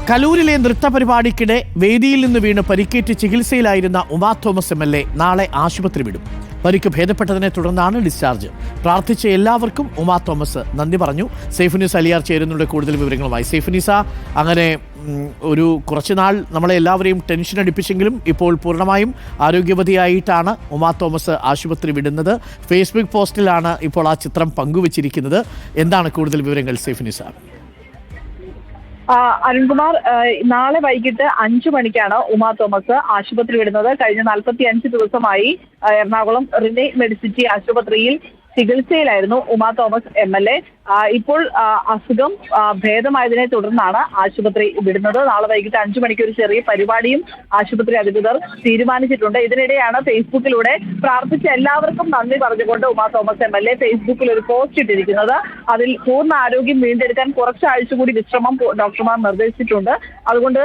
കലൂരിലെ നൃത്തപരിപാടിക്കിടെ വേദിയിൽ നിന്ന് വീണ് പരിക്കേറ്റ് ചികിത്സയിലായിരുന്ന ഉമാ തോമസ് MLA നാളെ ആശുപത്രി വിടും. പരിക്ക് ഭേദപ്പെട്ടതിനെ തുടർന്നാണ് ഡിസ്ചാർജ്. പ്രാർത്ഥിച്ച എല്ലാവർക്കും ഉമാ തോമസ് നന്ദി പറഞ്ഞു. സൈഫുനിസ അലിയാർ ചേരുന്നുണ്ട് കൂടുതൽ വിവരങ്ങളുമായി. സൈഫുനിസ, അങ്ങനെ ഒരു കുറച്ചുനാൾ നമ്മളെ എല്ലാവരെയും ടെൻഷൻ അടിപ്പിച്ചെങ്കിലും ഇപ്പോൾ പൂർണ്ണമായും ആരോഗ്യവതിയായിട്ടാണ് ഉമാ തോമസ് ആശുപത്രി വിടുന്നത്. ഫേസ്ബുക്ക് പോസ്റ്റിലാണ് ഇപ്പോൾ ആ ചിത്രം പങ്കുവച്ചിരിക്കുന്നത്. എന്താണ് കൂടുതൽ വിവരങ്ങൾ സൈഫുനിസ? അരുൺകുമാർ, നാളെ വൈകിട്ട് 5 മണിക്കാണ് ഉമാ തോമസ് ആശുപത്രി വിടുന്നത്. കഴിഞ്ഞ 45 ദിവസമായി എറണാകുളം റിനെ മെഡിസിറ്റി ആശുപത്രിയിൽ ചികിത്സയിലായിരുന്നു ഉമാ തോമസ് MLA. ഇപ്പോൾ അസുഖം ഭേദമായതിനെ തുടർന്നാണ് ആശുപത്രി വിടുന്നത്. നാളെ വൈകിട്ട് 5 മണിക്ക് ഒരു ചെറിയ പരിപാടിയും ആശുപത്രി അധികൃതർ തീരുമാനിച്ചിട്ടുണ്ട്. ഇതിനിടെയാണ് ഫേസ്ബുക്കിലൂടെ പ്രാർത്ഥിച്ച എല്ലാവർക്കും നന്ദി പറഞ്ഞുകൊണ്ട് ഉമാ തോമസ് MLA ഫേസ്ബുക്കിൽ ഒരു പോസ്റ്റ് ഇട്ടിരിക്കുന്നത്. അതിൽ പൂർണ്ണ ആരോഗ്യം വീണ്ടെടുക്കാൻ കുറച്ചാഴ്ച കൂടി വിശ്രമം ഡോക്ടർമാർ നിർദ്ദേശിച്ചിട്ടുണ്ട്. അതുകൊണ്ട്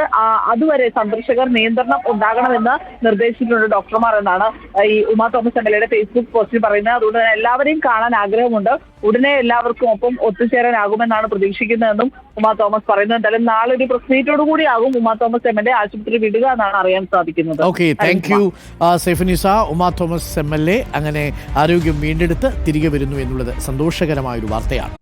അതുവരെ സന്ദർശകർ നിയന്ത്രണം ഉണ്ടാകണമെന്ന് നിർദ്ദേശിച്ചിട്ടുണ്ട് ഡോക്ടർമാർ എന്നാണ് ഈ ഉമാ തോമസ് MLAയുടെ ഫേസ്ബുക്ക് പോസ്റ്റിൽ പറയുന്നത്. അതുകൊണ്ട് തന്നെ എല്ലാവരെയും കാണാൻ ആഗ്രഹമുണ്ട്. ഉടനെ എല്ലാവർക്കും ഒപ്പം ഒത്തുചേരാനാകുമെന്നാണ് പ്രതീക്ഷിക്കുന്നതെന്നും ഉമാ തോമസ് പറയുന്നത്. എന്തായാലും നാളെ ഒരു പ്രസ് മീറ്റോടു കൂടിയാകും ഉമാ തോമസ് MLA ആശുപത്രി വിടുക എന്നാണ് അറിയാൻ സാധിക്കുന്നത്. Okay, thank you Saifunisa. Uma Thomas MLA അങ്ങനെ ആരോഗ്യം വീണ്ടെടുത്ത് തിരികെ വരുന്നു എന്നുള്ളത് സന്തോഷകരമായ ഒരു വാർത്തയാണ്.